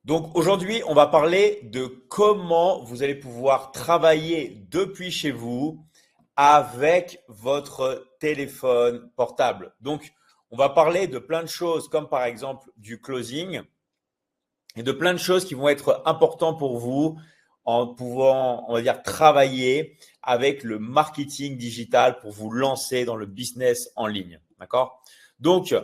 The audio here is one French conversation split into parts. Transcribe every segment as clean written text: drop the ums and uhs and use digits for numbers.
Donc aujourd'hui, on va parler de comment vous allez pouvoir travailler depuis chez vous avec votre téléphone portable. Donc, on va parler de plein de choses comme par exemple du closing et de plein de choses qui vont être importantes pour vous en pouvant, on va dire, travailler avec le marketing digital pour vous lancer dans le business en ligne. D'accord? Donc,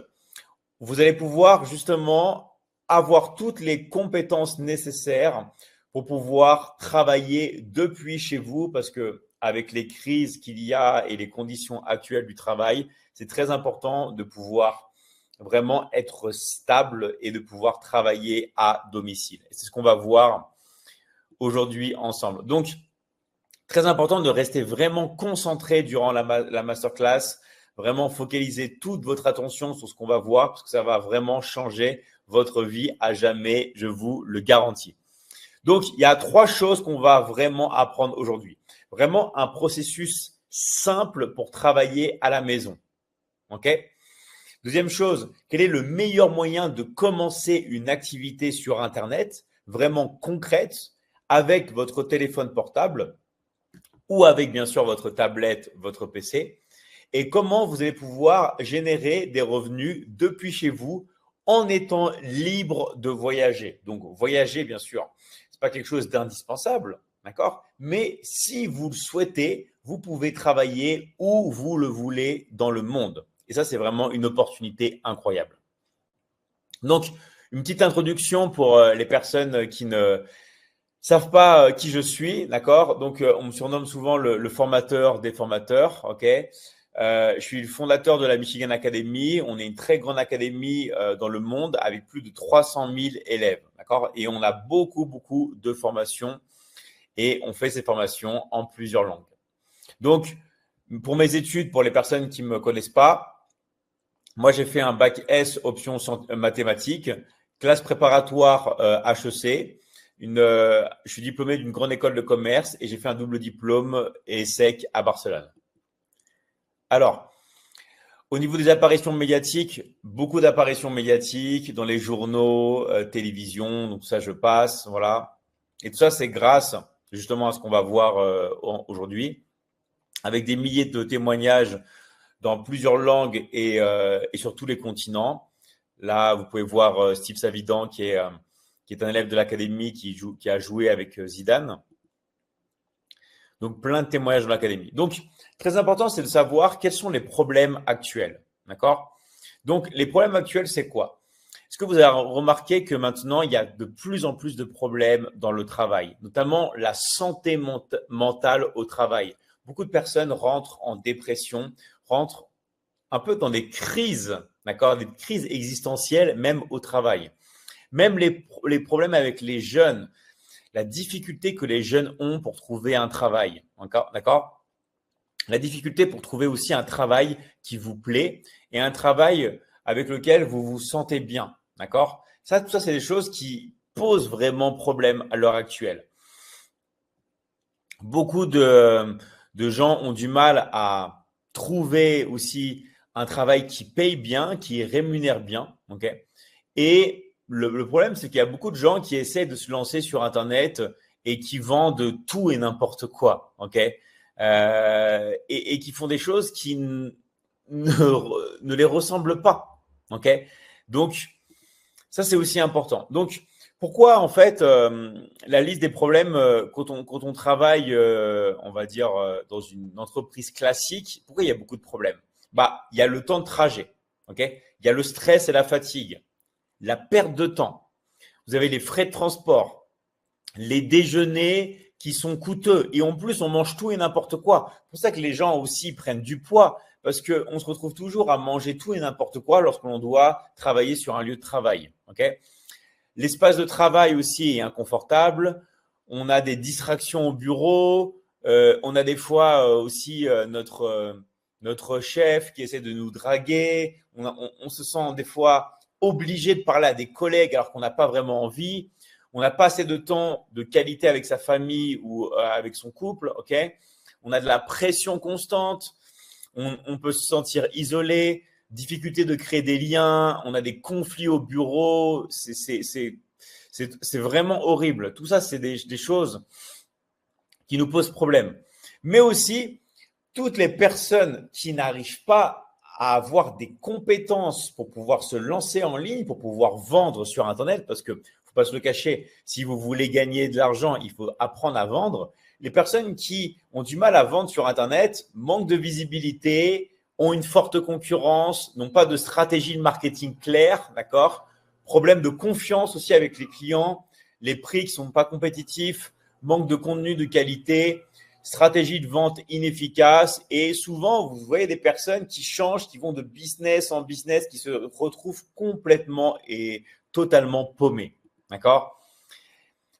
vous allez pouvoir justement avoir toutes les compétences nécessaires pour pouvoir travailler depuis chez vous parce que avec les crises qu'il y a et les conditions actuelles du travail, c'est très important de pouvoir vraiment être stable et de pouvoir travailler à domicile. C'est ce qu'on va voir aujourd'hui ensemble. Donc, très important de rester vraiment concentré durant la masterclass, vraiment focaliser toute votre attention sur ce qu'on va voir parce que ça va vraiment changer votre vie à jamais, je vous le garantis. Donc, il y a trois choses qu'on va vraiment apprendre aujourd'hui. Vraiment un processus simple pour travailler à la maison. OK? Deuxième chose, quel est le meilleur moyen de commencer une activité sur Internet vraiment concrète avec votre téléphone portable ou avec bien sûr votre tablette, votre PC, et comment vous allez pouvoir générer des revenus depuis chez vous en étant libre de voyager. Donc voyager, bien sûr, c'est pas quelque chose d'indispensable, d'accord? Mais si vous le souhaitez, vous pouvez travailler où vous le voulez dans le monde. Et ça, c'est vraiment une opportunité incroyable. Donc, une petite introduction pour les personnes qui ne savent pas qui je suis, d'accord? Donc, on me surnomme souvent le formateur des formateurs, ok? Je suis le fondateur de la Michigan Academy. On est une très grande académie dans le monde avec plus de 300 000 élèves, d'accord? Et on a beaucoup, beaucoup de formations et on fait ces formations en plusieurs langues. Donc, pour mes études, pour les personnes qui ne me connaissent pas, moi, j'ai fait un bac S option mathématiques, classe préparatoire HEC. Je suis diplômé d'une grande école de commerce et j'ai fait un double diplôme ESSEC à Barcelone. Alors, au niveau des apparitions médiatiques, beaucoup d'apparitions médiatiques dans les journaux, télévision, donc ça je passe, voilà. Et tout ça, c'est grâce justement à ce qu'on va voir aujourd'hui, avec des milliers de témoignages dans plusieurs langues et sur tous les continents. Là, vous pouvez voir Steve Savidan, qui est un élève de l'académie qui a joué avec Zidane. Donc, plein de témoignages de l'académie. Donc, très important, c'est de savoir quels sont les problèmes actuels. D'accord? Donc, les problèmes actuels, c'est quoi? Est-ce que vous avez remarqué que maintenant, il y a de plus en plus de problèmes dans le travail, notamment la santé mentale au travail? Beaucoup de personnes rentrent en dépression, rentrent un peu dans des crises, d'accord, des crises existentielles, même au travail. Même les problèmes avec les jeunes, la difficulté que les jeunes ont pour trouver un travail, d'accord? La difficulté pour trouver aussi un travail qui vous plaît et un travail avec lequel vous vous sentez bien, d'accord? Ça, tout ça, c'est des choses qui posent vraiment problème à l'heure actuelle. Beaucoup de gens ont du mal à trouver aussi un travail qui paye bien, qui rémunère bien, ok? Et le problème, c'est qu'il y a beaucoup de gens qui essaient de se lancer sur Internet et qui vendent tout et n'importe quoi, ok? Et qui font des choses qui ne les ressemblent pas, ok? Donc, ça, c'est aussi important. Donc, pourquoi, en fait, la liste des problèmes, quand on travaille, on va dire, dans une entreprise classique, pourquoi il y a beaucoup de problèmes? Bah, il y a le temps de trajet, ok? Il y a le stress et la fatigue, la perte de temps. Vous avez les frais de transport, les déjeuners qui sont coûteux. Et en plus, on mange tout et n'importe quoi. C'est pour ça que les gens aussi prennent du poids, parce qu'on se retrouve toujours à manger tout et n'importe quoi lorsque l'on doit travailler sur un lieu de travail, ok? L'espace de travail aussi est inconfortable. On a des distractions au bureau. On a des fois aussi notre chef qui essaie de nous draguer. On se sent des fois obligé de parler à des collègues alors qu'on n'a pas vraiment envie. On n'a pas assez de temps de qualité avec sa famille ou avec son couple. Ok. On a de la pression constante. On peut se sentir isolé, difficulté de créer des liens, on a des conflits au bureau, C'est vraiment horrible. Tout ça, c'est des choses qui nous posent problème. Mais aussi, toutes les personnes qui n'arrivent pas à avoir des compétences pour pouvoir se lancer en ligne, pour pouvoir vendre sur Internet, parce que faut pas se le cacher, si vous voulez gagner de l'argent, il faut apprendre à vendre. Les personnes qui ont du mal à vendre sur Internet manquent de visibilité, ont une forte concurrence, n'ont pas de stratégie de marketing claire, d'accord? Problème de confiance aussi avec les clients, les prix qui sont pas compétitifs, manque de contenu de qualité, stratégie de vente inefficace et souvent, vous voyez des personnes qui changent, qui vont de business en business, qui se retrouvent complètement et totalement paumées. D'accord?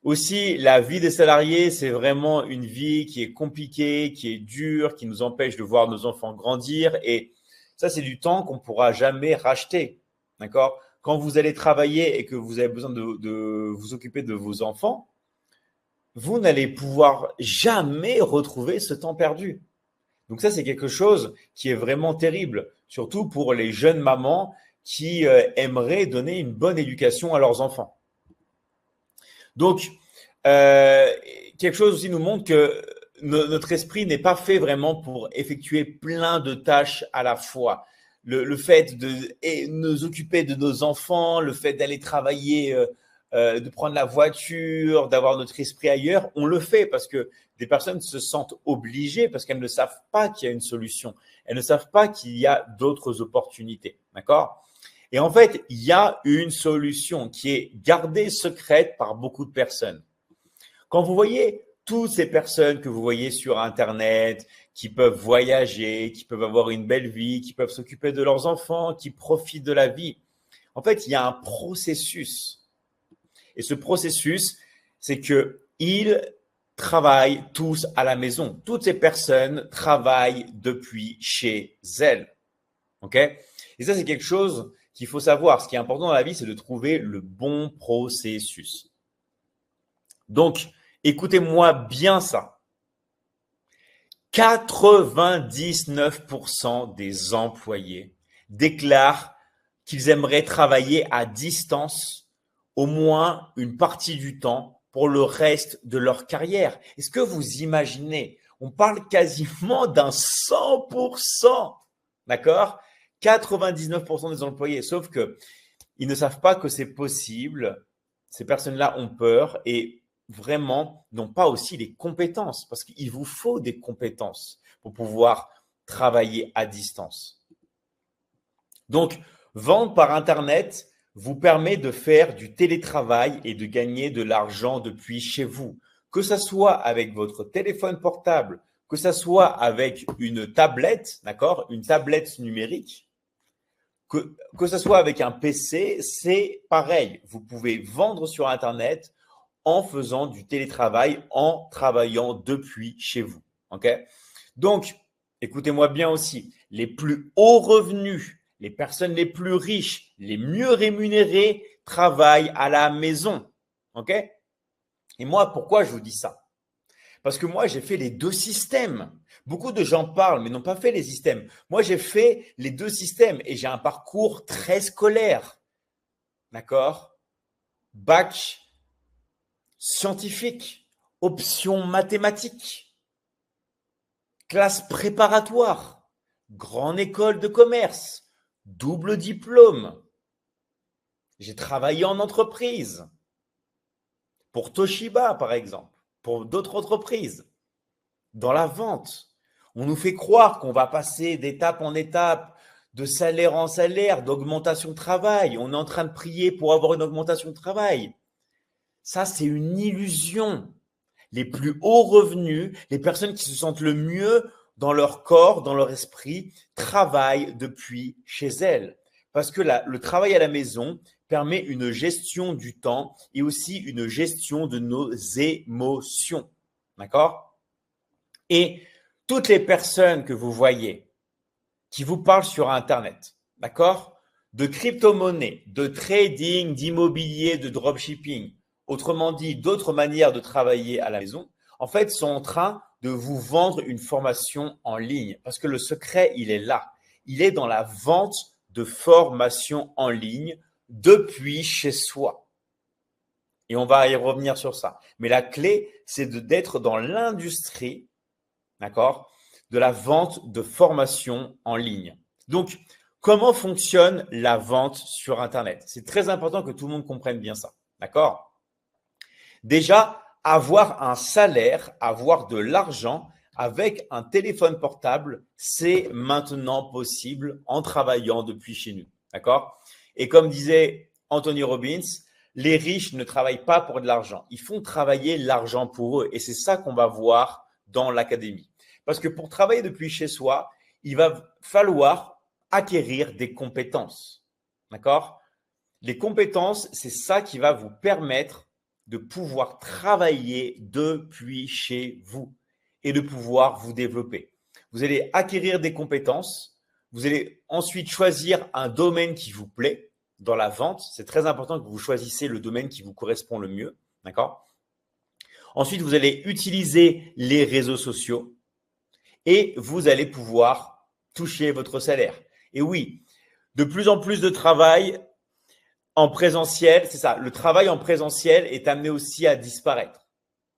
Aussi, la vie des salariés, c'est vraiment une vie qui est compliquée, qui est dure, qui nous empêche de voir nos enfants grandir et ça, c'est du temps qu'on ne pourra jamais racheter. D'accord? Quand vous allez travailler et que vous avez besoin de vous occuper de vos enfants, vous n'allez pouvoir jamais retrouver ce temps perdu. Donc ça, c'est quelque chose qui est vraiment terrible, surtout pour les jeunes mamans qui aimeraient donner une bonne éducation à leurs enfants. Donc, quelque chose aussi nous montre que notre esprit n'est pas fait vraiment pour effectuer plein de tâches à la fois. Le fait de nous occuper de nos enfants, le fait d'aller travailler de prendre la voiture, d'avoir notre esprit ailleurs, on le fait parce que des personnes se sentent obligées parce qu'elles ne savent pas qu'il y a une solution. Elles ne savent pas qu'il y a d'autres opportunités. D'accord? Et en fait, il y a une solution qui est gardée secrète par beaucoup de personnes. Quand vous voyez toutes ces personnes que vous voyez sur Internet, qui peuvent voyager, qui peuvent avoir une belle vie, qui peuvent s'occuper de leurs enfants, qui profitent de la vie, en fait, il y a un processus. Et ce processus, c'est qu'ils travaillent tous à la maison. Toutes ces personnes travaillent depuis chez elles. OK? Et ça, c'est quelque chose qu'il faut savoir. Ce qui est important dans la vie, c'est de trouver le bon processus. Donc, écoutez-moi bien ça. 99% des employés déclarent qu'ils aimeraient travailler à distance au moins une partie du temps pour le reste de leur carrière. Est-ce que vous imaginez? On parle quasiment d'un 100%, d'accord? 99% des employés, sauf que ils ne savent pas que c'est possible. Ces personnes-là ont peur et vraiment n'ont pas aussi les compétences parce qu'il vous faut des compétences pour pouvoir travailler à distance. Donc, vendre par Internet vous permet de faire du télétravail et de gagner de l'argent depuis chez vous. Que ce soit avec votre téléphone portable, que ce soit avec une tablette, d'accord, une tablette numérique, que ce soit avec un PC, c'est pareil. Vous pouvez vendre sur Internet en faisant du télétravail, en travaillant depuis chez vous. OK? Donc, écoutez-moi bien aussi, les plus hauts revenus, les personnes les plus riches, les mieux rémunérées travaillent à la maison. OK? Et moi, pourquoi je vous dis ça? Parce que moi, j'ai fait les deux systèmes. Beaucoup de gens parlent, mais n'ont pas fait les systèmes. Moi, j'ai fait les deux systèmes et j'ai un parcours très scolaire. D'accord? Bac scientifique, option mathématiques, classe préparatoire, grande école de commerce, double diplôme. J'ai travaillé en entreprise, pour Toshiba par exemple, pour d'autres entreprises, dans la vente. On nous fait croire qu'on va passer d'étape en étape, de salaire en salaire, d'augmentation de travail. On est en train de prier pour avoir une augmentation de travail. Ça, c'est une illusion. Les plus hauts revenus, les personnes qui se sentent le mieux dans leur corps, dans leur esprit, travaillent depuis chez elles. Parce que le travail à la maison permet une gestion du temps et aussi une gestion de nos émotions. D'accord? Et toutes les personnes que vous voyez qui vous parlent sur Internet, d'accord? De crypto-monnaie, de trading, d'immobilier, de dropshipping, autrement dit, d'autres manières de travailler à la maison, en fait, sont en train de vous vendre une formation en ligne. Parce que le secret, il est là. Il est dans la vente de formation en ligne depuis chez soi. Et on va y revenir sur ça. Mais la clé, c'est d'être dans l'industrie, d'accord, de la vente de formation en ligne. Donc, comment fonctionne la vente sur Internet? C'est très important que tout le monde comprenne bien ça, d'accord? Déjà, avoir un salaire, avoir de l'argent avec un téléphone portable, c'est maintenant possible en travaillant depuis chez nous, d'accord? Et comme disait Anthony Robbins, les riches ne travaillent pas pour de l'argent, ils font travailler l'argent pour eux. Et c'est ça qu'on va voir dans l'académie. Parce que pour travailler depuis chez soi, il va falloir acquérir des compétences, d'accord? Les compétences, c'est ça qui va vous permettre de pouvoir travailler depuis chez vous et de pouvoir vous développer. Vous allez acquérir des compétences, vous allez ensuite choisir un domaine qui vous plaît dans la vente. C'est très important que vous choisissiez le domaine qui vous correspond le mieux, d'accord? Ensuite, vous allez utiliser les réseaux sociaux et vous allez pouvoir toucher votre salaire. Et oui, de plus en plus de travail en présentiel, c'est ça. Le travail en présentiel est amené aussi à disparaître.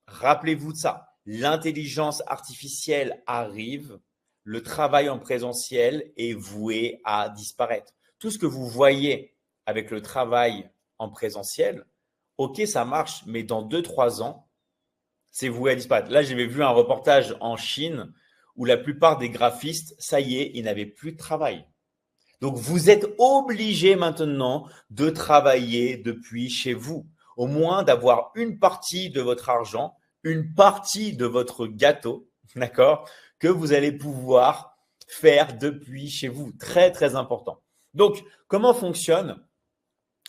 Rappelez-vous de ça. L'intelligence artificielle arrive. Le travail en présentiel est voué à disparaître. Tout ce que vous voyez avec le travail en présentiel, ok, ça marche, mais dans 2-3 ans, c'est voué à disparaître. Là, j'avais vu un reportage en Chine où la plupart des graphistes, ça y est, ils n'avaient plus de travail. Donc, vous êtes obligé maintenant de travailler depuis chez vous, au moins d'avoir une partie de votre argent, une partie de votre gâteau, d'accord, que vous allez pouvoir faire depuis chez vous. Très, très important. Donc, comment fonctionne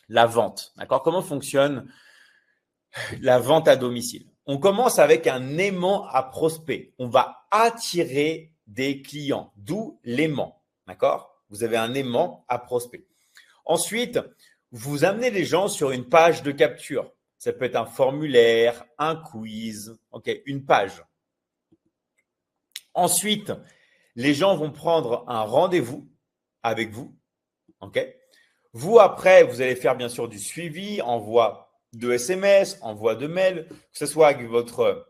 la vente, d'accord? Comment fonctionne la vente à domicile? On commence avec un aimant à prospect. On va attirer des clients, d'où l'aimant, d'accord? Vous avez un aimant à prospect. Ensuite, vous amenez les gens sur une page de capture. Ça peut être un formulaire, un quiz, ok, une page. Ensuite, les gens vont prendre un rendez-vous avec vous, ok? Vous, après, vous allez faire bien sûr du suivi, envoi de SMS, envoi de mails, que ce soit avec votre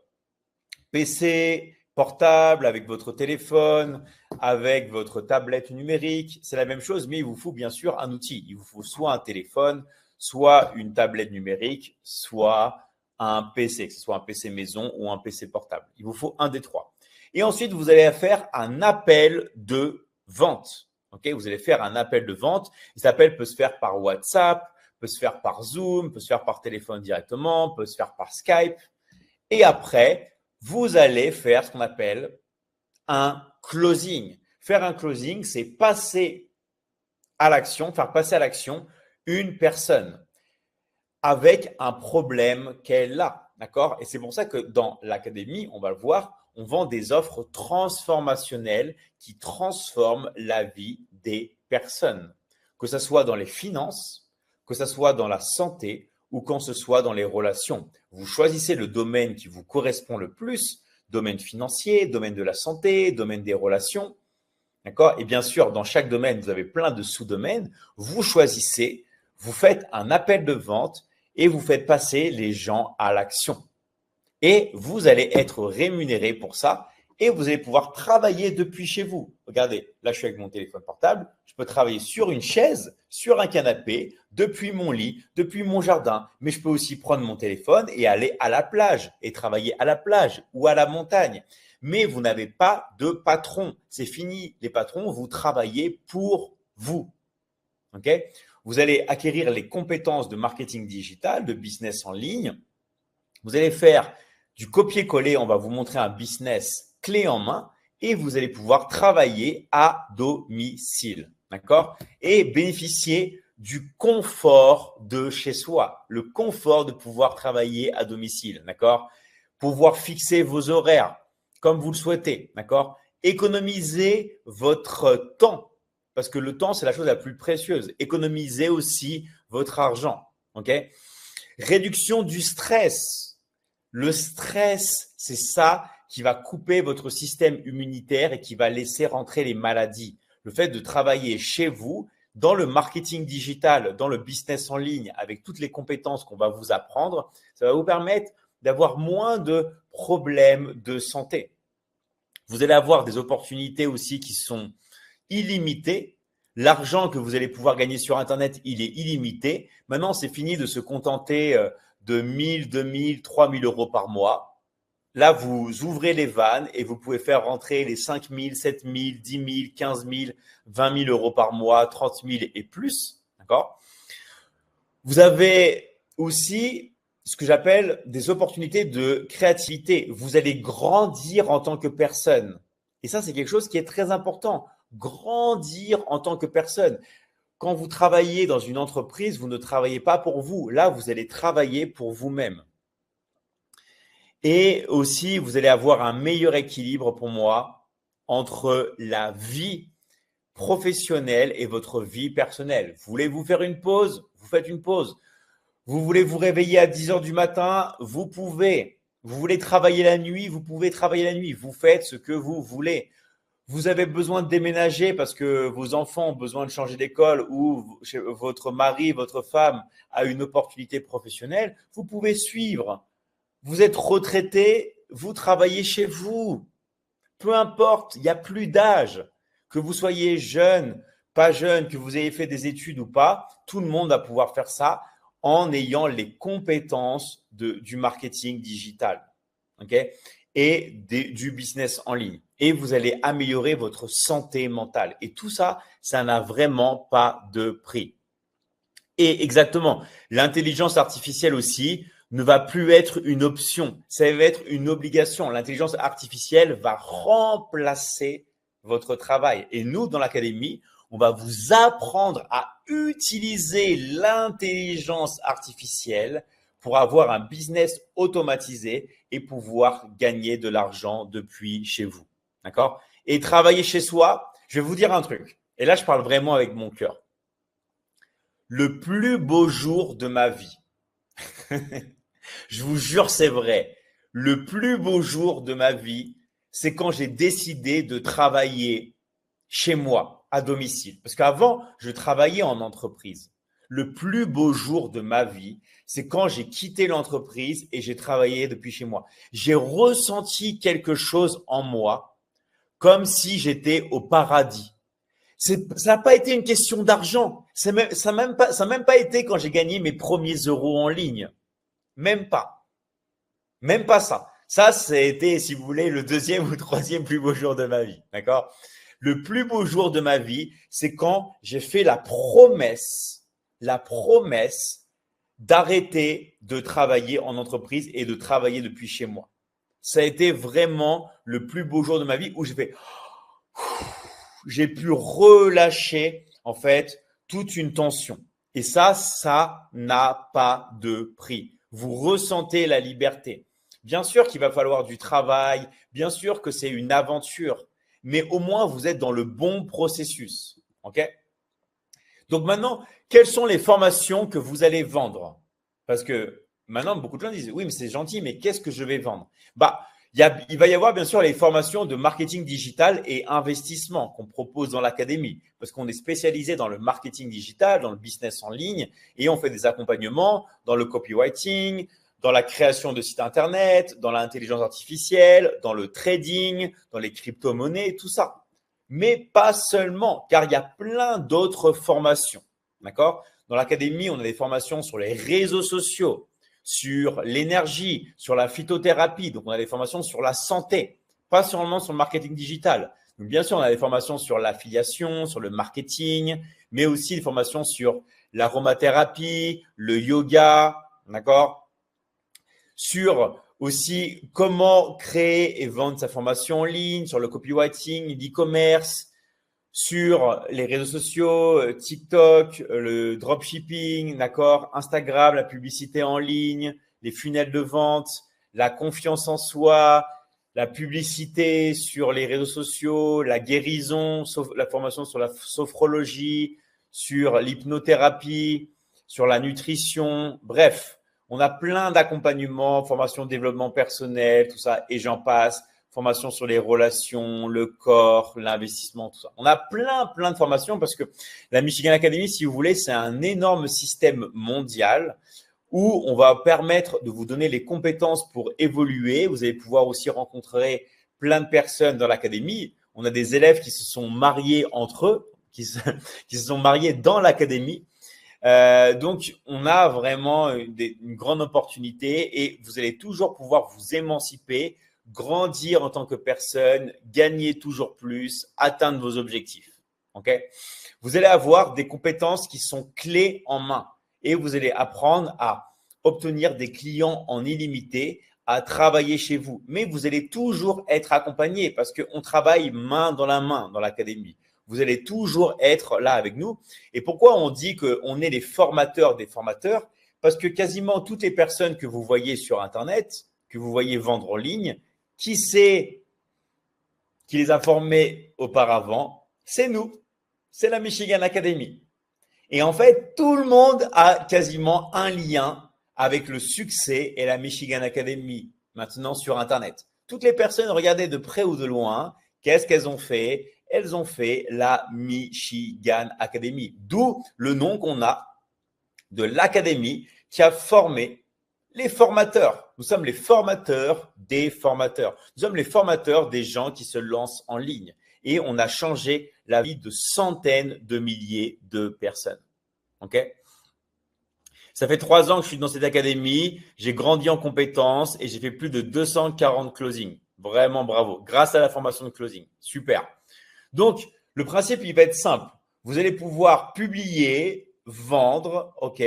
PC portable, avec votre téléphone, avec votre tablette numérique. C'est la même chose, mais il vous faut bien sûr un outil. Il vous faut soit un téléphone, soit une tablette numérique, soit un PC, que ce soit un PC maison ou un PC portable. Il vous faut un des trois. Et ensuite, vous allez faire un appel de vente. Okay, vous allez faire un appel de vente. Cet appel peut se faire par WhatsApp, peut se faire par Zoom, peut se faire par téléphone directement, peut se faire par Skype. Et après, vous allez faire ce qu'on appelle un closing. Faire un closing, c'est passer à l'action, faire passer à l'action une personne avec un problème qu'elle a. D'accord? Et c'est pour ça que dans l'académie, on va le voir, on vend des offres transformationnelles qui transforment la vie des personnes. Que ce soit dans les finances, que ce soit dans la santé ou quand ce soit dans les relations. Vous choisissez le domaine qui vous correspond le plus, domaine financier, domaine de la santé, domaine des relations. D'accord? Et bien sûr, dans chaque domaine, vous avez plein de sous-domaines. Vous choisissez, vous faites un appel de vente et vous faites passer les gens à l'action. Et vous allez être rémunéré pour ça et vous allez pouvoir travailler depuis chez vous. Regardez, là, je suis avec mon téléphone portable. Je peux travailler sur une chaise, sur un canapé, depuis mon lit, depuis mon jardin. Mais je peux aussi prendre mon téléphone et aller à la plage et travailler à la plage ou à la montagne. Mais vous n'avez pas de patron. C'est fini, les patrons. Vous travaillez pour vous. Okay? Vous allez acquérir les compétences de marketing digital, de business en ligne. Vous allez faire du copier-coller. On va vous montrer un business clé en main et vous allez pouvoir travailler à domicile. D'accord? Et bénéficier du confort de chez soi, le confort de pouvoir travailler à domicile. D'accord? Pouvoir fixer vos horaires comme vous le souhaitez. D'accord? Économiser votre temps parce que le temps, c'est la chose la plus précieuse. Économisez aussi votre argent. OK? Réduction du stress. Le stress, c'est ça qui va couper votre système immunitaire et qui va laisser rentrer les maladies. Le fait de travailler chez vous, dans le marketing digital, dans le business en ligne, avec toutes les compétences qu'on va vous apprendre, ça va vous permettre d'avoir moins de problèmes de santé. Vous allez avoir des opportunités aussi qui sont illimitées. L'argent que vous allez pouvoir gagner sur Internet, il est illimité. Maintenant, c'est fini de se contenter de 1000, 2000, 3000 euros par mois. Là, vous ouvrez les vannes et vous pouvez faire rentrer les 5000, 7000, 10 000, 15 000, 20 000 euros par mois, 30 000 et plus. D'accord ? Vous avez aussi ce que j'appelle des opportunités de créativité. Vous allez grandir en tant que personne. Et ça, c'est quelque chose qui est très important. Grandir en tant que personne. Quand vous travaillez dans une entreprise, vous ne travaillez pas pour vous. Là, vous allez travailler pour vous-même. Et aussi, vous allez avoir un meilleur équilibre pour moi entre la vie professionnelle et votre vie personnelle. Voulez-vous faire une pause? Vous faites une pause. Vous voulez vous réveiller à 10 heures du matin? Vous pouvez. Vous voulez travailler la nuit? Vous pouvez travailler la nuit. Vous faites ce que vous voulez. Vous avez besoin de déménager parce que vos enfants ont besoin de changer d'école ou votre mari, votre femme a une opportunité professionnelle. Vous pouvez suivre. Vous êtes retraité, vous travaillez chez vous. Peu importe, il n'y a plus d'âge. Que vous soyez jeune, pas jeune, que vous ayez fait des études ou pas, tout le monde va pouvoir faire ça en ayant les compétences du marketing digital, okay, et du business en ligne. Et vous allez améliorer votre santé mentale. Et tout ça, ça n'a vraiment pas de prix. Et exactement, l'intelligence artificielle aussi ne va plus être une option, ça va être une obligation. L'intelligence artificielle va remplacer votre travail. Et nous, dans l'académie, on va vous apprendre à utiliser l'intelligence artificielle pour avoir un business automatisé et pouvoir gagner de l'argent depuis chez vous. D'accord? Et travailler chez soi, je vais vous dire un truc. Et là, je parle vraiment avec mon cœur. Le plus beau jour de ma vie, je vous jure, c'est vrai. Le plus beau jour de ma vie, c'est quand j'ai décidé de travailler chez moi, à domicile. Parce qu'avant, je travaillais en entreprise. Le plus beau jour de ma vie, c'est quand j'ai quitté l'entreprise et j'ai travaillé depuis chez moi. J'ai ressenti quelque chose en moi, comme si j'étais au paradis. Ça n'a pas été une question d'argent. Ça n'a même pas été quand j'ai gagné mes premiers euros en ligne. Même pas. Même pas ça. Ça a été, si vous voulez, le deuxième ou troisième plus beau jour de ma vie. D'accord? Le plus beau jour de ma vie, c'est quand j'ai fait la promesse d'arrêter de travailler en entreprise et de travailler depuis chez moi. Ça a été vraiment le plus beau jour de ma vie où j'ai pu relâcher en fait toute une tension. Et ça n'a pas de prix. Vous ressentez la liberté. Bien sûr qu'il va falloir du travail, bien sûr que c'est une aventure, mais au moins vous êtes dans le bon processus. Ok? Donc maintenant, quelles sont les formations que vous allez vendre? Parce que maintenant, beaucoup de gens disent, oui, mais c'est gentil, mais qu'est-ce que je vais vendre? Il va y avoir bien sûr les formations de marketing digital et investissement qu'on propose dans l'académie parce qu'on est spécialisé dans le marketing digital, dans le business en ligne et on fait des accompagnements dans le copywriting, dans la création de sites internet, dans l'intelligence artificielle, dans le trading, dans les crypto-monnaies, tout ça. Mais pas seulement, car il y a plein d'autres formations. D'accord? Dans l'académie, on a des formations sur les réseaux sociaux, sur l'énergie, sur la phytothérapie. Donc, on a des formations sur la santé, pas seulement sur le marketing digital. Donc, bien sûr, on a des formations sur l'affiliation, sur le marketing, mais aussi des formations sur l'aromathérapie, le yoga, d'accord? Sur aussi comment créer et vendre sa formation en ligne, sur le copywriting, l'e-commerce, sur les réseaux sociaux, TikTok, le dropshipping, d'accord, Instagram, la publicité en ligne, les funnels de vente, la confiance en soi, la publicité sur les réseaux sociaux, la guérison, la formation sur la sophrologie, sur l'hypnothérapie, sur la nutrition, bref. On a plein d'accompagnements, formation, développement personnel, tout ça, et j'en passe formation sur les relations, le corps, l'investissement, tout ça. On a plein de formations parce que la Michigan Academy, si vous voulez, c'est un énorme système mondial où on va permettre de vous donner les compétences pour évoluer. Vous allez pouvoir aussi rencontrer plein de personnes dans l'académie. On a des élèves qui se sont mariés entre eux, qui se sont mariés dans l'académie. Donc, on a vraiment une grande opportunité et vous allez toujours pouvoir vous émanciper, grandir en tant que personne, gagner toujours plus, atteindre vos objectifs. Okay? Vous allez avoir des compétences qui sont clés en main et vous allez apprendre à obtenir des clients en illimité, à travailler chez vous. Mais vous allez toujours être accompagné parce qu'on travaille main dans la main dans l'académie. Vous allez toujours être là avec nous. Et pourquoi on dit qu'on est les formateurs des formateurs? Parce que quasiment toutes les personnes que vous voyez sur Internet, que vous voyez vendre en ligne, qui c'est qui les a formés auparavant? C'est nous. C'est la Michigan Academy. Et en fait, tout le monde a quasiment un lien avec le succès et la Michigan Academy maintenant sur Internet. Toutes les personnes, regardez de près ou de loin, qu'est-ce qu'elles ont fait? Elles ont fait la Michigan Academy, d'où le nom qu'on a de l'académie qui a formé les formateurs. Nous sommes les formateurs des formateurs. Nous sommes les formateurs des gens qui se lancent en ligne. Et on a changé la vie de centaines de milliers de personnes. OK? Ça fait 3 ans que je suis dans cette académie. J'ai grandi en compétences et j'ai fait plus de 240 closings. Vraiment bravo. Grâce à la formation de closing. Super. Donc, le principe, il va être simple. Vous allez pouvoir publier, vendre, OK,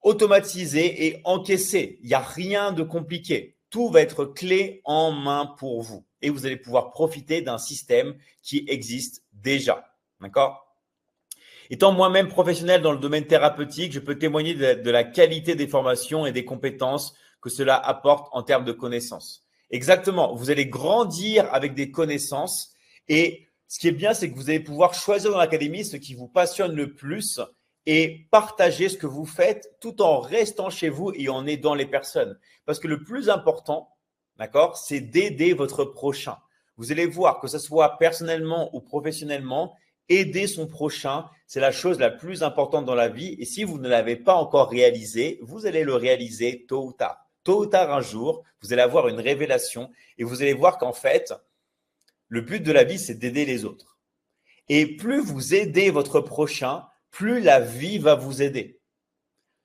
automatiser et encaisser. Il n'y a rien de compliqué. Tout va être clé en main pour vous. Et vous allez pouvoir profiter d'un système qui existe déjà. D'accord? Étant moi-même professionnel dans le domaine thérapeutique, je peux témoigner de la qualité des formations et des compétences que cela apporte en termes de connaissances. Exactement. Vous allez grandir avec des connaissances et ce qui est bien, c'est que vous allez pouvoir choisir dans l'académie ce qui vous passionne le plus et partager ce que vous faites tout en restant chez vous et en aidant les personnes. Parce que le plus important, d'accord, c'est d'aider votre prochain. Vous allez voir que ce soit personnellement ou professionnellement, aider son prochain, c'est la chose la plus importante dans la vie. Et si vous ne l'avez pas encore réalisé, vous allez le réaliser tôt ou tard. Tôt ou tard, un jour, vous allez avoir une révélation et vous allez voir qu'en fait, le but de la vie, c'est d'aider les autres. Et plus vous aidez votre prochain, plus la vie va vous aider.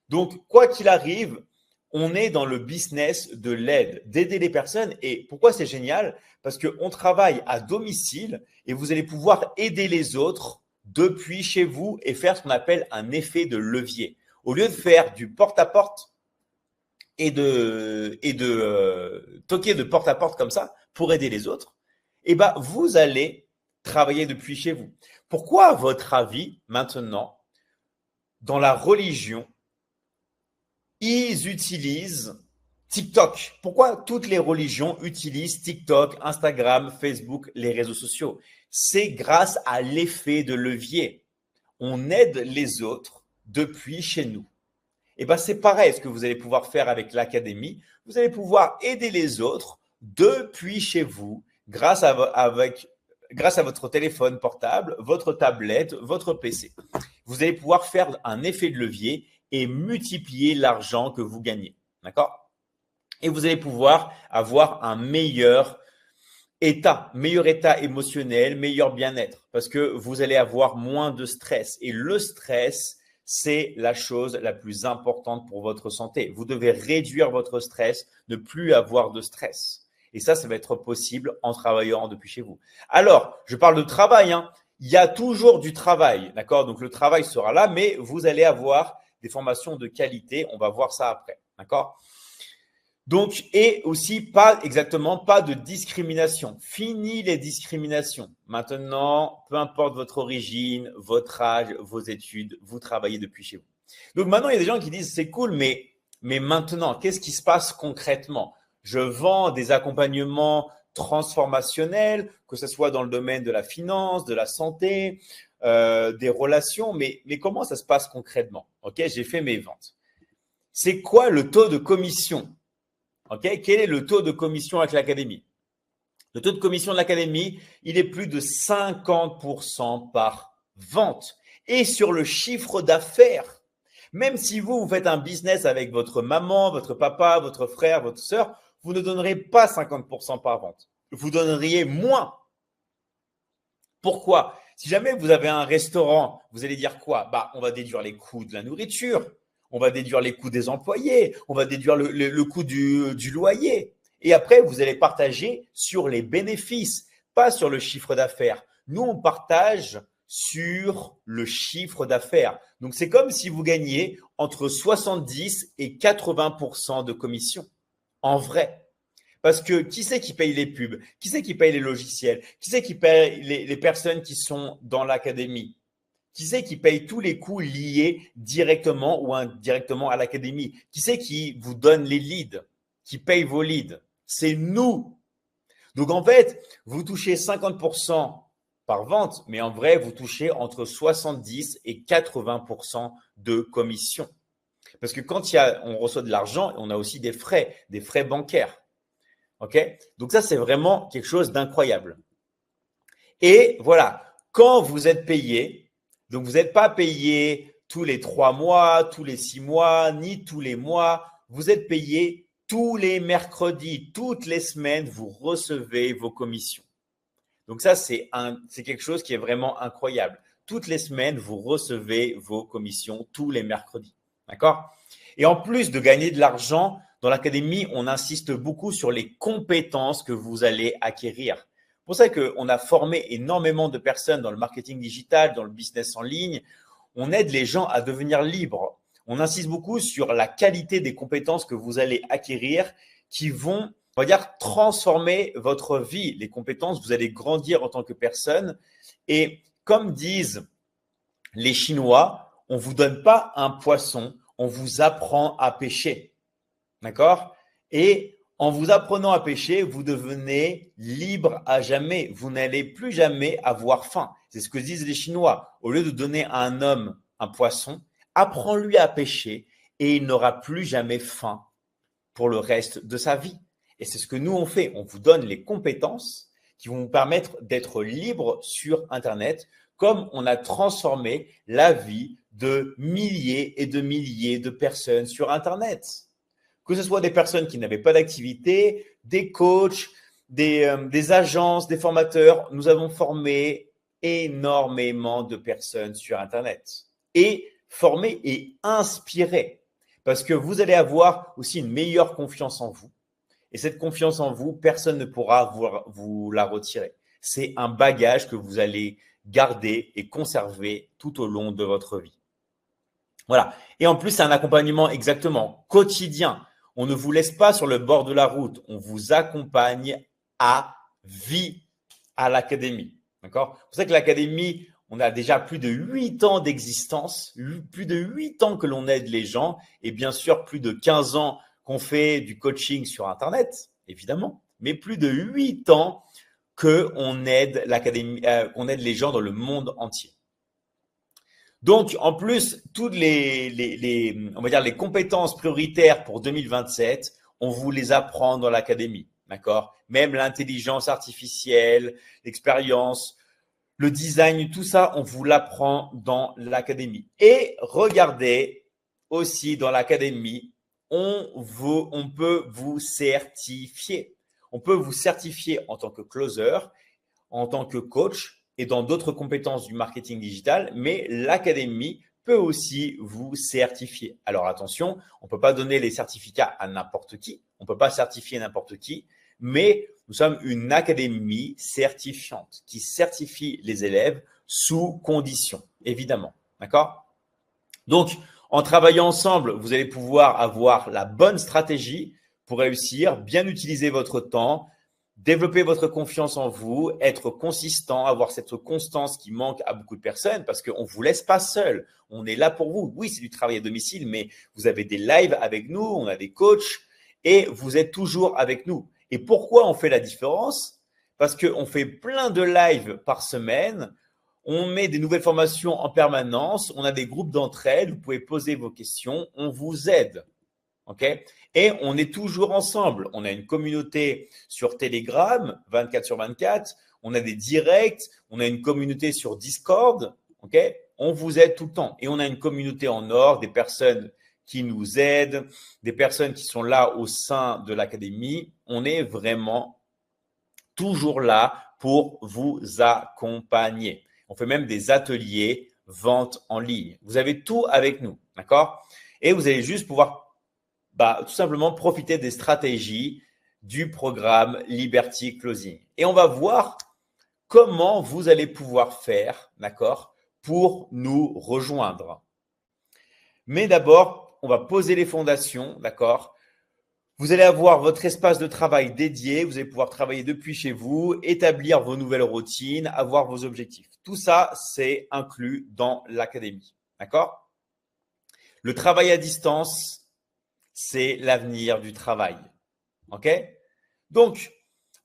Donc, quoi qu'il arrive, on est dans le business de l'aide, d'aider les personnes. Et pourquoi c'est génial? Parce qu'on travaille à domicile et vous allez pouvoir aider les autres depuis chez vous et faire ce qu'on appelle un effet de levier. Au lieu de faire du porte-à-porte et de toquer de porte-à-porte comme ça pour aider les autres, eh ben, vous allez travailler depuis chez vous. Pourquoi, à votre avis, maintenant, dans la religion, ils utilisent TikTok? Pourquoi toutes les religions utilisent TikTok, Instagram, Facebook, les réseaux sociaux? C'est grâce à l'effet de levier. On aide les autres depuis chez nous. Et bien, c'est pareil ce que vous allez pouvoir faire avec l'académie. Vous allez pouvoir aider les autres depuis chez vous grâce à votre téléphone portable, votre tablette, votre PC. Vous allez pouvoir faire un effet de levier et multiplier l'argent que vous gagnez. D'accord? Et vous allez pouvoir avoir un meilleur état émotionnel, meilleur bien-être parce que vous allez avoir moins de stress. Et le stress, c'est la chose la plus importante pour votre santé. Vous devez réduire votre stress, ne plus avoir de stress. Et ça va être possible en travaillant depuis chez vous. Alors, je parle de travail, hein. Il y a toujours du travail, d'accord? Donc, le travail sera là, mais vous allez avoir des formations de qualité. On va voir ça après, d'accord? Donc, et aussi pas de discrimination. Fini les discriminations. Maintenant, peu importe votre origine, votre âge, vos études, vous travaillez depuis chez vous. Donc maintenant, il y a des gens qui disent c'est cool, mais maintenant, qu'est-ce qui se passe concrètement? Je vends des accompagnements transformationnels, que ce soit dans le domaine de la finance, de la santé, des relations, mais comment ça se passe concrètement? Ok, j'ai fait mes ventes. C'est quoi le taux de commission? Ok, quel est le taux de commission avec l'académie? Le taux de commission de l'académie, il est plus de 50% par vente. Et sur le chiffre d'affaires, même si vous faites un business avec votre maman, votre papa, votre frère, votre sœur, vous ne donnerez pas 50% par vente. Vous donneriez moins. Pourquoi? Si jamais vous avez un restaurant, vous allez dire quoi? On va déduire les coûts de la nourriture, on va déduire les coûts des employés, on va déduire le coût du loyer. Et après, vous allez partager sur les bénéfices, pas sur le chiffre d'affaires. Nous, on partage sur le chiffre d'affaires. Donc, c'est comme si vous gagniez entre 70 et 80% de commission. En vrai. Parce que qui c'est qui paye les pubs? Qui c'est qui paye les logiciels? Qui c'est qui paye les personnes qui sont dans l'académie? Qui c'est qui paye tous les coûts liés directement ou indirectement à l'académie? Qui c'est qui vous donne les leads? Qui paye vos leads? C'est nous. Donc en fait, vous touchez 50% par vente, mais en vrai, vous touchez entre 70 et 80% de commission. Parce que quand on reçoit de l'argent, on a aussi des frais bancaires. OK? Donc ça, c'est vraiment quelque chose d'incroyable. Et voilà, quand vous êtes payé, donc vous n'êtes pas payé tous les 3 mois, tous les 6 mois, ni tous les mois, vous êtes payé tous les mercredis, toutes les semaines, vous recevez vos commissions. Donc ça, c'est quelque chose qui est vraiment incroyable. Toutes les semaines, vous recevez vos commissions tous les mercredis. D'accord? Et en plus de gagner de l'argent, dans l'académie, on insiste beaucoup sur les compétences que vous allez acquérir. C'est pour ça qu'on a formé énormément de personnes dans le marketing digital, dans le business en ligne. On aide les gens à devenir libres. On insiste beaucoup sur la qualité des compétences que vous allez acquérir qui vont, on va dire, transformer votre vie. Les compétences, vous allez grandir en tant que personne. Et comme disent les Chinois, on ne vous donne pas un poisson, on vous apprend à pêcher. D'accord? Et en vous apprenant à pêcher, vous devenez libre à jamais. Vous n'allez plus jamais avoir faim. C'est ce que disent les Chinois. Au lieu de donner à un homme un poisson, apprends-lui à pêcher et il n'aura plus jamais faim pour le reste de sa vie. Et c'est ce que nous on fait. On vous donne les compétences qui vont vous permettre d'être libre sur Internet, comme on a transformé la vie de milliers et de milliers de personnes sur Internet. Que ce soit des personnes qui n'avaient pas d'activité, des coachs, des agences, des formateurs, nous avons formé énormément de personnes sur Internet et formé et inspiré parce que vous allez avoir aussi une meilleure confiance en vous. Et cette confiance en vous, personne ne pourra vous la retirer. C'est un bagage que vous allez garder et conserver tout au long de votre vie. Voilà. Et en plus, c'est un accompagnement exactement quotidien. On ne vous laisse pas sur le bord de la route. On vous accompagne à vie à l'académie. D'accord? C'est pour ça que l'académie, on a déjà plus de 8 ans d'existence, plus de 8 ans que l'on aide les gens et bien sûr plus de 15 ans qu'on fait du coaching sur Internet, évidemment, mais plus de 8 ans qu'on aide l'académie, qu'on aide les gens dans le monde entier. Donc, en plus, toutes on va dire les compétences prioritaires pour 2027, on vous les apprend dans l'académie, d'accord? Même l'intelligence artificielle, l'expérience, le design, tout ça, on vous l'apprend dans l'académie. Et regardez aussi dans l'académie, on peut vous certifier. On peut vous certifier en tant que closer, en tant que coach, et dans d'autres compétences du marketing digital, mais l'académie peut aussi vous certifier. Alors attention, on ne peut pas donner les certificats à n'importe qui, on ne peut pas certifier n'importe qui, mais nous sommes une académie certifiante qui certifie les élèves sous conditions, évidemment. D'accord? Donc, en travaillant ensemble, vous allez pouvoir avoir la bonne stratégie pour réussir, bien utiliser votre temps, développer votre confiance en vous, être consistant, avoir cette constance qui manque à beaucoup de personnes parce qu'on ne vous laisse pas seul. On est là pour vous. Oui, c'est du travail à domicile, mais vous avez des lives avec nous, on a des coachs et vous êtes toujours avec nous. Et pourquoi on fait la différence? Parce qu'on fait plein de lives par semaine. On met des nouvelles formations en permanence. On a des groupes d'entraide. Vous pouvez poser vos questions. On vous aide. OK? Et on est toujours ensemble. On a une communauté sur Telegram, 24/24. On a des directs. On a une communauté sur Discord. OK? On vous aide tout le temps. Et on a une communauté en or, des personnes qui nous aident, des personnes qui sont là au sein de l'académie. On est vraiment toujours là pour vous accompagner. On fait même des ateliers vente en ligne. Vous avez tout avec nous, d'accord? Et vous allez juste pouvoir tout simplement profiter des stratégies du programme Liberty Closing. Et on va voir comment vous allez pouvoir faire, d'accord, pour nous rejoindre. Mais d'abord, on va poser les fondations, d'accord? Vous allez avoir votre espace de travail dédié, vous allez pouvoir travailler depuis chez vous, établir vos nouvelles routines, avoir vos objectifs. Tout ça, c'est inclus dans l'académie, d'accord? Le travail à distance, c'est l'avenir du travail, ok? Donc,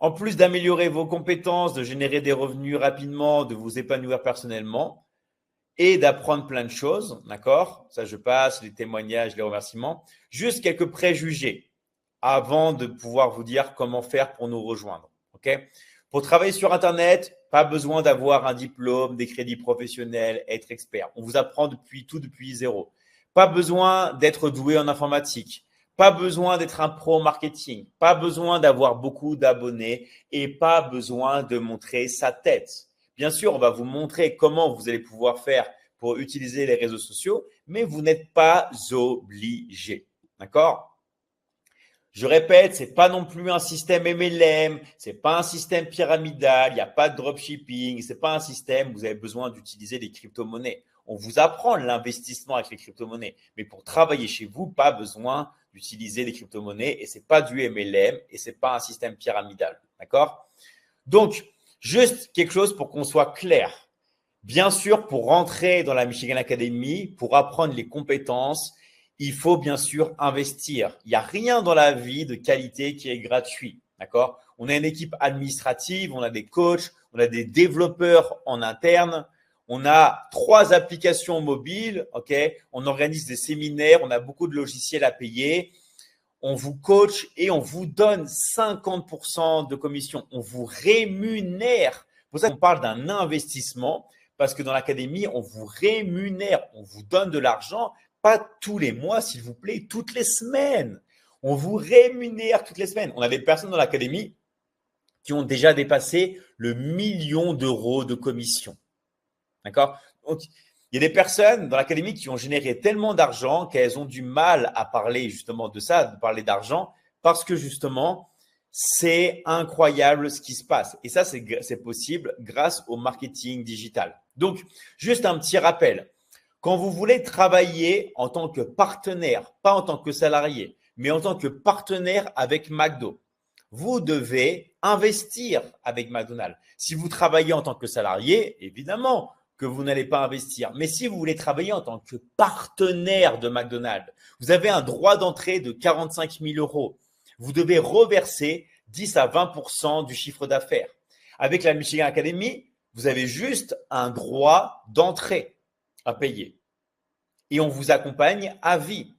en plus d'améliorer vos compétences, de générer des revenus rapidement, de vous épanouir personnellement et d'apprendre plein de choses, d'accord? Ça, je passe, les témoignages, les remerciements. Juste quelques préjugés avant de pouvoir vous dire comment faire pour nous rejoindre. Ok? Pour travailler sur Internet, pas besoin d'avoir un diplôme, des crédits professionnels, être expert. On vous apprend depuis zéro. Pas besoin d'être doué en informatique. Pas besoin d'être un pro marketing. Pas besoin d'avoir beaucoup d'abonnés et pas besoin de montrer sa tête. Bien sûr, on va vous montrer comment vous allez pouvoir faire pour utiliser les réseaux sociaux, mais vous n'êtes pas obligé. D'accord? Je répète, ce n'est pas non plus un système MLM, ce n'est pas un système pyramidal, il n'y a pas de dropshipping, ce n'est pas un système où vous avez besoin d'utiliser des crypto-monnaies. On vous apprend l'investissement avec les crypto-monnaies, mais pour travailler chez vous, pas besoin d'utiliser les crypto-monnaies et ce n'est pas du MLM et ce n'est pas un système pyramidal. D'accord? Donc, juste quelque chose pour qu'on soit clair. Bien sûr, pour rentrer dans la Michigan Academy, pour apprendre les compétences, il faut bien sûr investir. Il n'y a rien dans la vie de qualité qui est gratuit. D'accord? On a une équipe administrative, on a des coachs, on a des développeurs en interne, on a 3 applications mobiles, ok? On organise des séminaires, on a beaucoup de logiciels à payer. On vous coach et on vous donne 50% de commission. On vous rémunère. C'est pour ça qu'on parle d'un investissement, parce que dans l'académie, on vous rémunère, on vous donne de l'argent, pas tous les mois, s'il vous plaît, toutes les semaines. On vous rémunère toutes les semaines. On a des personnes dans l'académie qui ont déjà dépassé le 1 000 000 d'euros de commission. D'accord? Donc, il y a des personnes dans l'académie qui ont généré tellement d'argent qu'elles ont du mal à parler justement de ça, de parler d'argent, parce que justement, c'est incroyable ce qui se passe. Et ça, c'est possible grâce au marketing digital. Donc, juste un petit rappel. Quand vous voulez travailler en tant que partenaire, pas en tant que salarié, mais en tant que partenaire avec McDo, vous devez investir avec McDonald's. Si vous travaillez en tant que salarié, évidemment que vous n'allez pas investir. Mais si vous voulez travailler en tant que partenaire de McDonald's, vous avez un droit d'entrée de 45 000 euros. Vous devez reverser 10 à 20% du chiffre d'affaires. Avec la Michigan Academy, vous avez juste un droit d'entrée à payer. Et on vous accompagne à vie.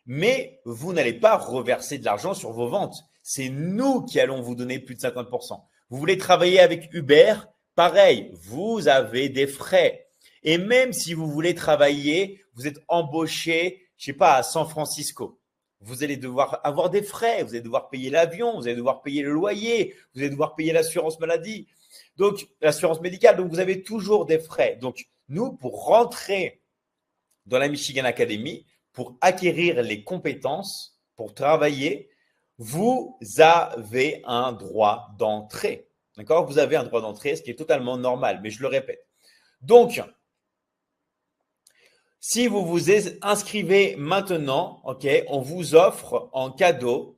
Mais vous n'allez pas reverser de l'argent sur vos ventes. C'est nous qui allons vous donner plus de 50%. Vous voulez travailler avec Uber, pareil, vous avez des frais. Et même si vous voulez travailler, vous êtes embauché, je sais pas, à San Francisco. Vous allez devoir avoir des frais, vous allez devoir payer l'avion, vous allez devoir payer le loyer, vous allez devoir payer l'assurance maladie, donc l'assurance médicale. Donc, vous avez toujours des frais. Donc, nous, pour rentrer dans la Michigan Academy, pour acquérir les compétences, pour travailler, vous avez un droit d'entrée. D'accord? Vous avez un droit d'entrée, ce qui est totalement normal, mais je le répète. Donc, si vous vous inscrivez maintenant, ok, on vous offre en cadeau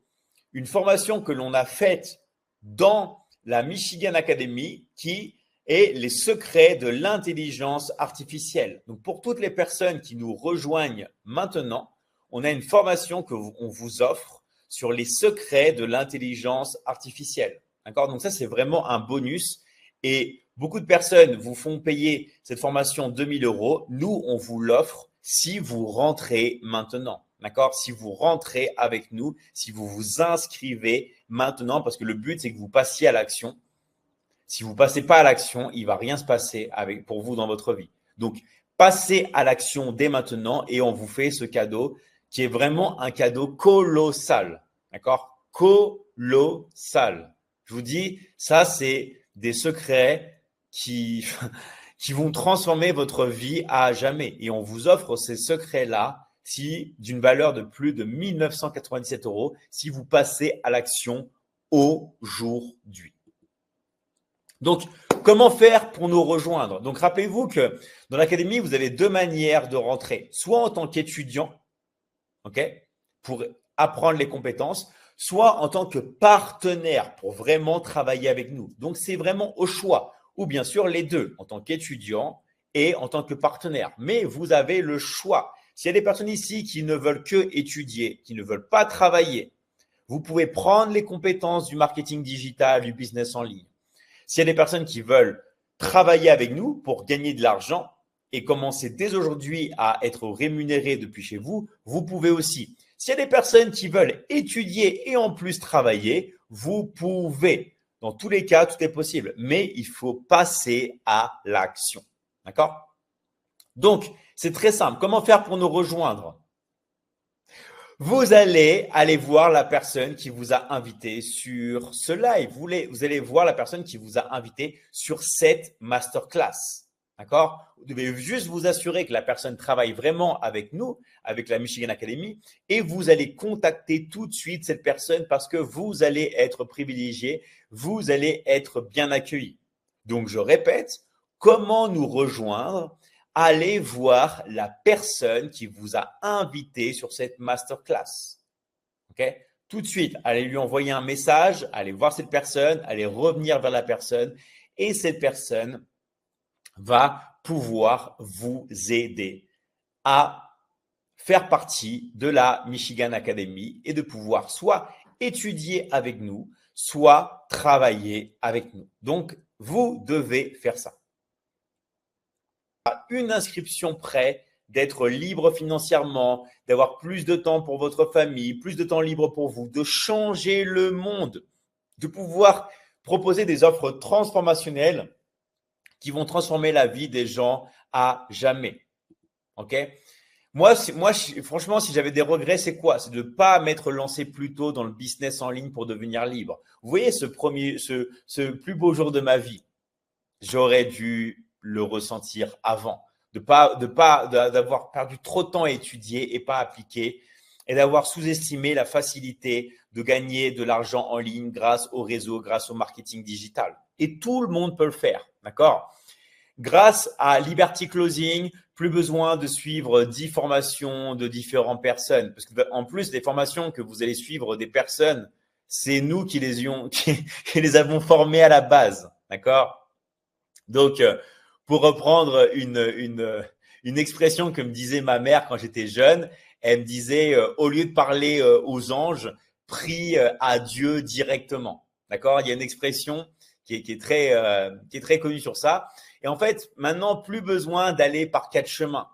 une formation que l'on a faite dans la Michigan Academy qui est les secrets de l'intelligence artificielle. Donc, pour toutes les personnes qui nous rejoignent maintenant, on a une formation qu'on vous offre sur les secrets de l'intelligence artificielle. D'accord? Donc, ça, c'est vraiment un bonus. Et beaucoup de personnes vous font payer cette formation 2 000 euros. Nous, on vous l'offre si vous rentrez maintenant. d'accord? Si vous rentrez avec nous, si vous vous inscrivez maintenant, parce que le but, c'est que vous passiez à l'action. Si vous ne passez pas à l'action, il ne va rien se passer pour vous dans votre vie. Donc, passez à l'action dès maintenant et on vous fait ce cadeau qui est vraiment un cadeau colossal. D'accord? Colossal. Je vous dis, ça, c'est des secrets qui vont transformer votre vie à jamais. Et on vous offre ces secrets-là d'une valeur de plus de 1 997 € si vous passez à l'action aujourd'hui. Donc, comment faire pour nous rejoindre? Donc, rappelez-vous que dans l'académie, vous avez 2 manières de rentrer. Soit en tant qu'étudiant, pour apprendre les compétences, soit en tant que partenaire pour vraiment travailler avec nous. Donc, c'est vraiment au choix. Ou bien sûr, les deux, en tant qu'étudiant et en tant que partenaire. Mais vous avez le choix. S'il y a des personnes ici qui ne veulent que étudier, qui ne veulent pas travailler, vous pouvez prendre les compétences du marketing digital, du business en ligne. S'il y a des personnes qui veulent travailler avec nous pour gagner de l'argent et commencer dès aujourd'hui à être rémunérés depuis chez vous, vous pouvez aussi. S'il y a des personnes qui veulent étudier et en plus travailler, vous pouvez. Dans tous les cas, tout est possible, mais il faut passer à l'action. D'accord? Donc, c'est très simple. Comment faire pour nous rejoindre? Vous allez aller voir la personne qui vous a invité sur ce live. Vous allez voir la personne qui vous a invité sur cette masterclass. D'accord? Vous devez juste vous assurer que la personne travaille vraiment avec nous, avec la Michigan Academy, et vous allez contacter tout de suite cette personne parce que vous allez être privilégié, vous allez être bien accueilli. Donc, je répète, comment nous rejoindre? Allez voir la personne qui vous a invité sur cette masterclass. Okay? Tout de suite, allez lui envoyer un message, allez voir cette personne, allez revenir vers la personne et cette personne va pouvoir vous aider à faire partie de la Michigan Academy et de pouvoir soit étudier avec nous, soit travailler avec nous. Donc, vous devez faire ça. Une inscription près d'être libre financièrement, d'avoir plus de temps pour votre famille, plus de temps libre pour vous, de changer le monde, de pouvoir proposer des offres transformationnelles qui vont transformer la vie des gens à jamais. Ok? Moi, franchement, si j'avais des regrets, c'est quoi? C'est de ne pas m'être lancé plus tôt dans le business en ligne pour devenir libre. Vous voyez ce plus beau jour de ma vie, j'aurais dû le ressentir avant, d'avoir perdu trop de temps à étudier et pas appliquer, et d'avoir sous-estimé la facilité de gagner de l'argent en ligne grâce au réseau, grâce au marketing digital. Et tout le monde peut le faire, d'accord? Grâce à Liberty Closing, plus besoin de suivre 10 formations de différentes personnes. Parce qu'en plus, les formations que vous allez suivre des personnes, c'est nous qui les avons formées à la base, d'accord? Donc, pour reprendre une expression que me disait ma mère quand j'étais jeune, elle me disait, au lieu de parler aux anges, prie à Dieu directement. D'accord? Il y a une expression qui est très connue sur ça. Et en fait, maintenant, plus besoin d'aller par 4 chemins.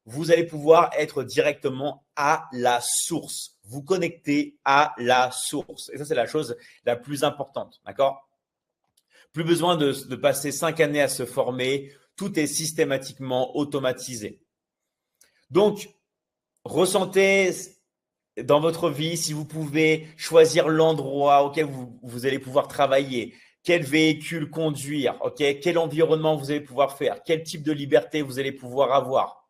Vous allez pouvoir être directement à la source. Vous connecter à la source. Et ça, c'est la chose la plus importante. D'accord? Plus besoin de passer 5 années à se former. Tout est systématiquement automatisé. Donc, ressentez dans votre vie si vous pouvez choisir l'endroit auquel vous allez pouvoir travailler, quel véhicule conduire, quel environnement vous allez pouvoir faire, quel type de liberté vous allez pouvoir avoir.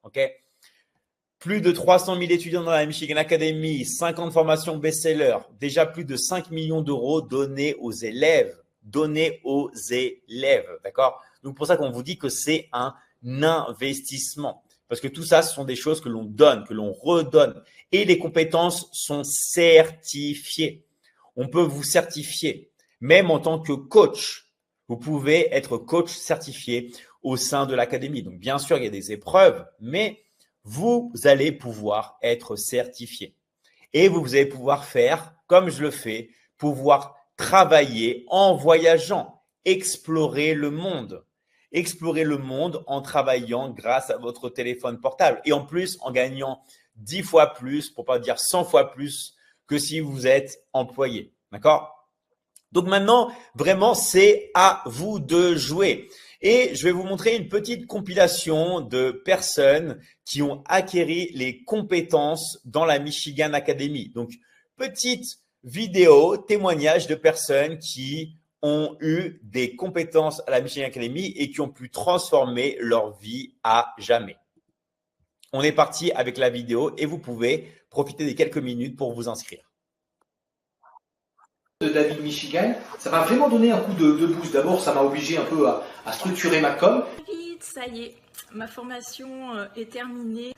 Plus de 300 000 étudiants dans la Michigan Academy, 50 formations best-sellers, déjà plus de 5 millions d'euros donnés aux élèves. D'accord? Donc, pour ça qu'on vous dit que c'est un investissement. Parce que tout ça, ce sont des choses que l'on donne, que l'on redonne. Et les compétences sont certifiées. On peut vous certifier. Même en tant que coach, vous pouvez être coach certifié au sein de l'académie. Donc, bien sûr, il y a des épreuves, mais vous allez pouvoir être certifié. Et vous allez pouvoir faire, comme je le fais, pouvoir travailler en voyageant, explorer le monde. Explorer le monde en travaillant grâce à votre téléphone portable et en plus en gagnant 10 fois plus, pour pas dire 100 fois plus que si vous êtes employé. D'accord? Donc maintenant, vraiment, c'est à vous de jouer. Et je vais vous montrer une petite compilation de personnes qui ont acquéri les compétences dans la Michigan Academy. Donc, petite vidéo, témoignage de personnes qui ont eu des compétences à la Michigan Academy et qui ont pu transformer leur vie à jamais. On est parti avec la vidéo et vous pouvez profiter des quelques minutes pour vous inscrire. De David Michigan, ça m'a vraiment donné un coup de boost. D'abord, ça m'a obligé un peu à structurer ma com. David, ça y est, ma formation est terminée.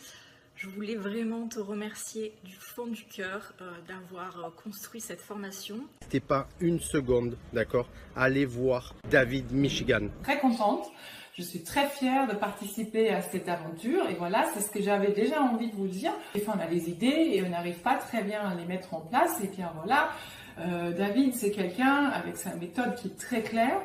Je voulais vraiment te remercier du fond du cœur d'avoir construit cette formation. N'hésitez pas une seconde, d'accord? Allez voir David Michigan. Très contente. Je suis très fière de participer à cette aventure et voilà, c'est ce que j'avais déjà envie de vous dire. Des fois, on a des idées et on n'arrive pas très bien à les mettre en place. Et bien voilà, David, c'est quelqu'un avec sa méthode qui est très claire,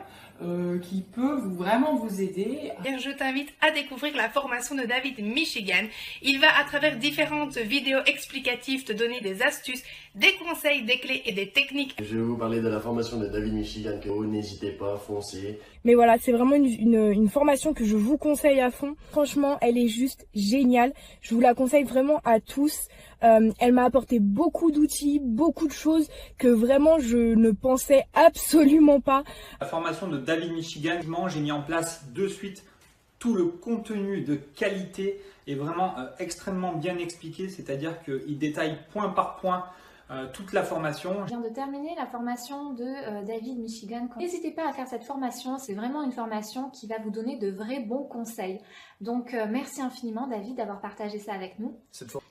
qui peut vraiment vous aider. Je t'invite à découvrir la formation de David Michigan. Il va à travers différentes vidéos explicatives te donner des astuces, des conseils, des clés et des techniques. Je vais vous parler de la formation de David Michigan. N'hésitez pas, foncez. Mais voilà, c'est vraiment une formation que je vous conseille à fond. Franchement, elle est juste géniale. Je vous la conseille vraiment à tous. Elle m'a apporté beaucoup d'outils, beaucoup de choses que vraiment je ne pensais absolument pas. La formation de David Michigan, j'ai mis en place de suite tout le contenu de qualité est vraiment extrêmement bien expliqué, c'est-à-dire qu'il détaille point par point toute la formation. Je viens de terminer la formation de David Michigan. N'hésitez pas à faire cette formation, c'est vraiment une formation qui va vous donner de vrais bons conseils. Donc merci infiniment David d'avoir partagé ça avec nous.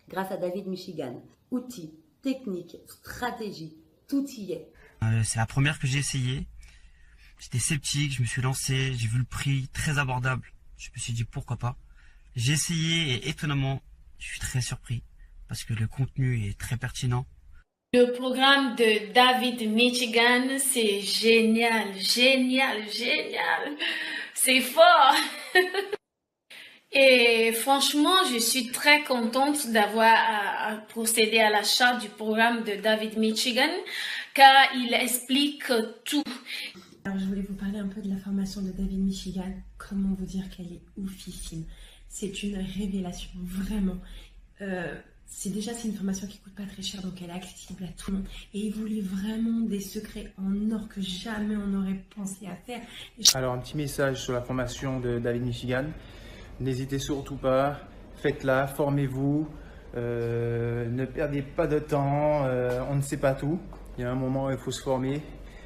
Grâce à David Michigan, outils, techniques, stratégies, tout y est. C'est la première que j'ai essayée. J'étais sceptique, je me suis lancé, j'ai vu le prix très abordable. Je me suis dit pourquoi pas. J'ai essayé et étonnamment, je suis très surpris parce que le contenu est très pertinent. Le programme de David Michigan, c'est génial, génial, génial. C'est fort. Et franchement, je suis très contente d'avoir procédé à l'achat du programme de David Michigan car il explique tout. Alors, je voulais vous parler un peu de la formation de David Michigan. Comment vous dire qu'elle est oufissime. C'est une révélation, vraiment. C'est une formation qui coûte pas très cher, donc elle est accessible à tout le monde. Et il voulait vraiment des secrets en or que jamais on n'aurait pensé à faire. Alors, un petit message sur la formation de David Michigan. N'hésitez surtout pas, faites-la, formez-vous, ne perdez pas de temps, on ne sait pas tout. Il y a un moment où il faut se former.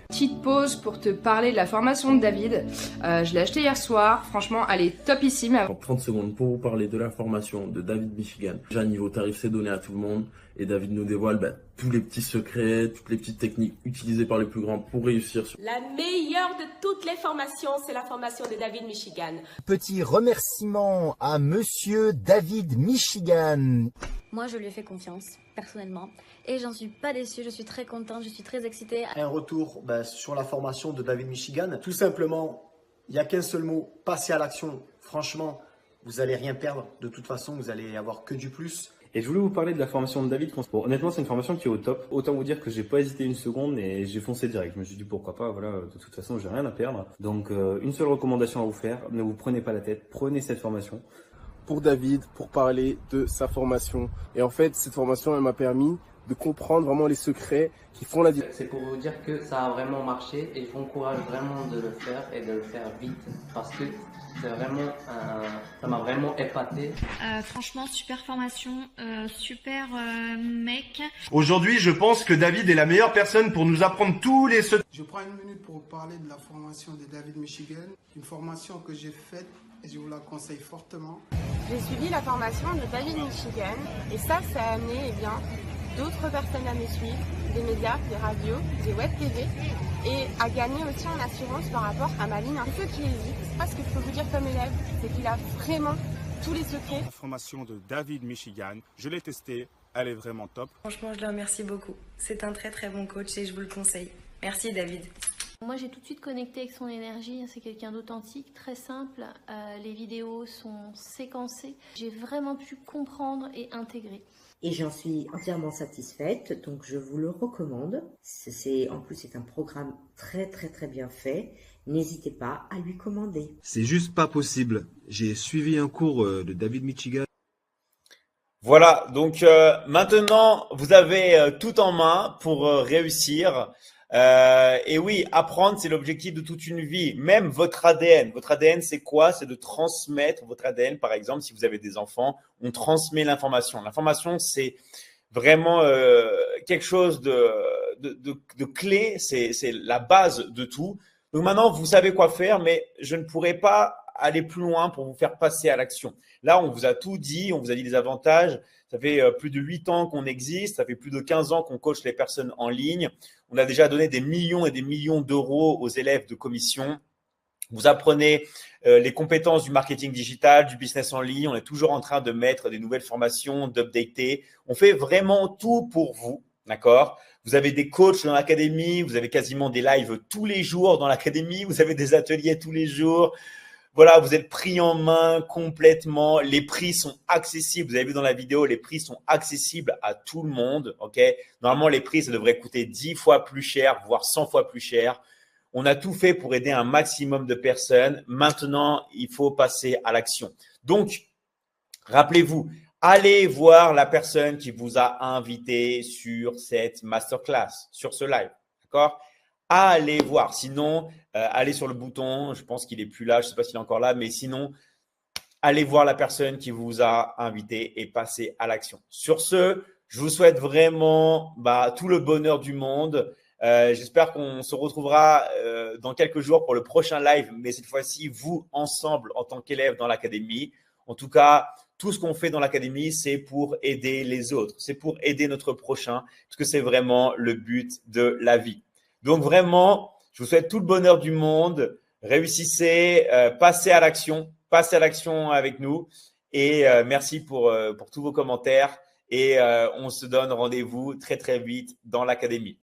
Petite pause pour te parler de la formation de David. Je l'ai acheté hier soir. Franchement, elle est topissime. 30 secondes pour vous parler de la formation de David Michigan. Déjà, niveau tarif, c'est donné à tout le monde. Et David nous dévoile tous les petits secrets, toutes les petites techniques utilisées par les plus grands pour réussir. La meilleure de toutes les formations, c'est la formation de David Michigan. Petit remerciement à monsieur David Michigan. Moi, je lui ai fait confiance, personnellement. Et j'en suis pas déçue, je suis très contente, je suis très excitée. Un retour sur la formation de David Michigan. Tout simplement, il n'y a qu'un seul mot, passer à l'action. Franchement, vous n'allez rien perdre. De toute façon, vous allez avoir que du plus. Et je voulais vous parler de la formation de David. Bon, honnêtement, c'est une formation qui est au top. Autant vous dire que j'ai pas hésité une seconde et j'ai foncé direct. Je me suis dit pourquoi pas, voilà, de toute façon, j'ai rien à perdre. Donc, une seule recommandation à vous faire, ne vous prenez pas la tête, prenez cette formation. Pour David, pour parler de sa formation. Et en fait, cette formation, elle m'a permis de comprendre vraiment les secrets qui font la différence. C'est pour vous dire que ça a vraiment marché et je vous encourage vraiment de le faire et de le faire vite parce que ça m'a vraiment épaté. Franchement, super formation, super mec. Aujourd'hui, je pense que David est la meilleure personne pour nous apprendre tous les secrets. Je prends une minute pour vous parler de la formation de David Michigan, une formation que j'ai faite et je vous la conseille fortement. J'ai suivi la formation de David Michigan et ça a amené d'autres personnes à me suivre, des médias, des radios, des web TV et à gagner aussi en assurance par rapport à ma ligne. Ceux qui hésitent, moi ce que je peux vous dire comme élève, c'est qu'il a vraiment tous les secrets. La formation de David Michigan, je l'ai testée, elle est vraiment top. Franchement, je le remercie beaucoup. C'est un très très bon coach et je vous le conseille. Merci David. Moi j'ai tout de suite connecté avec son énergie, c'est quelqu'un d'authentique, très simple, les vidéos sont séquencées, j'ai vraiment pu comprendre et intégrer. et j'en suis entièrement satisfaite, donc je vous le recommande. En plus, c'est un programme très bien fait. N'hésitez pas à lui commander. C'est juste pas possible. J'ai suivi un cours de David Michigan. Voilà, donc maintenant, vous avez tout en main pour réussir. Et oui, apprendre, c'est l'objectif de toute une vie. Même votre ADN. Votre ADN, c'est quoi? C'est de transmettre votre ADN. Par exemple, si vous avez des enfants, on transmet l'information. L'information, c'est vraiment quelque chose de clé. C'est la base de tout. Donc maintenant, vous savez quoi faire, mais je ne pourrais pas aller plus loin pour vous faire passer à l'action. Là, on vous a tout dit, on vous a dit les avantages. Ça fait plus de 8 ans qu'on existe, ça fait plus de 15 ans qu'on coach les personnes en ligne. On a déjà donné des millions et des millions d'euros aux élèves de commission. Vous apprenez les compétences du marketing digital, du business en ligne. On est toujours en train de mettre des nouvelles formations, d'updater. On fait vraiment tout pour vous, d'accord? Vous avez des coachs dans l'académie, vous avez quasiment des lives tous les jours dans l'académie, vous avez des ateliers tous les jours. Voilà, vous êtes pris en main complètement. Les prix sont accessibles. Vous avez vu dans la vidéo, les prix sont accessibles à tout le monde. Ok. Normalement, les prix, ça devrait coûter 10 fois plus cher, voire 100 fois plus cher. On a tout fait pour aider un maximum de personnes. Maintenant, il faut passer à l'action. Donc, rappelez-vous, allez voir la personne qui vous a invité sur cette masterclass, sur ce live. D'accord? Allez voir. Sinon, allez sur le bouton. Je pense qu'il n'est plus là. Je ne sais pas s'il est encore là. Mais sinon, allez voir la personne qui vous a invité et passez à l'action. Sur ce, je vous souhaite vraiment tout le bonheur du monde. J'espère qu'on se retrouvera dans quelques jours pour le prochain live. Mais cette fois-ci, vous, ensemble, en tant qu'élèves dans l'académie. En tout cas, tout ce qu'on fait dans l'académie, c'est pour aider les autres. C'est pour aider notre prochain. Parce que c'est vraiment le but de la vie. Donc vraiment, je vous souhaite tout le bonheur du monde. Réussissez, passez à l'action avec nous. Et merci pour tous vos commentaires. Et on se donne rendez-vous très vite dans l'académie.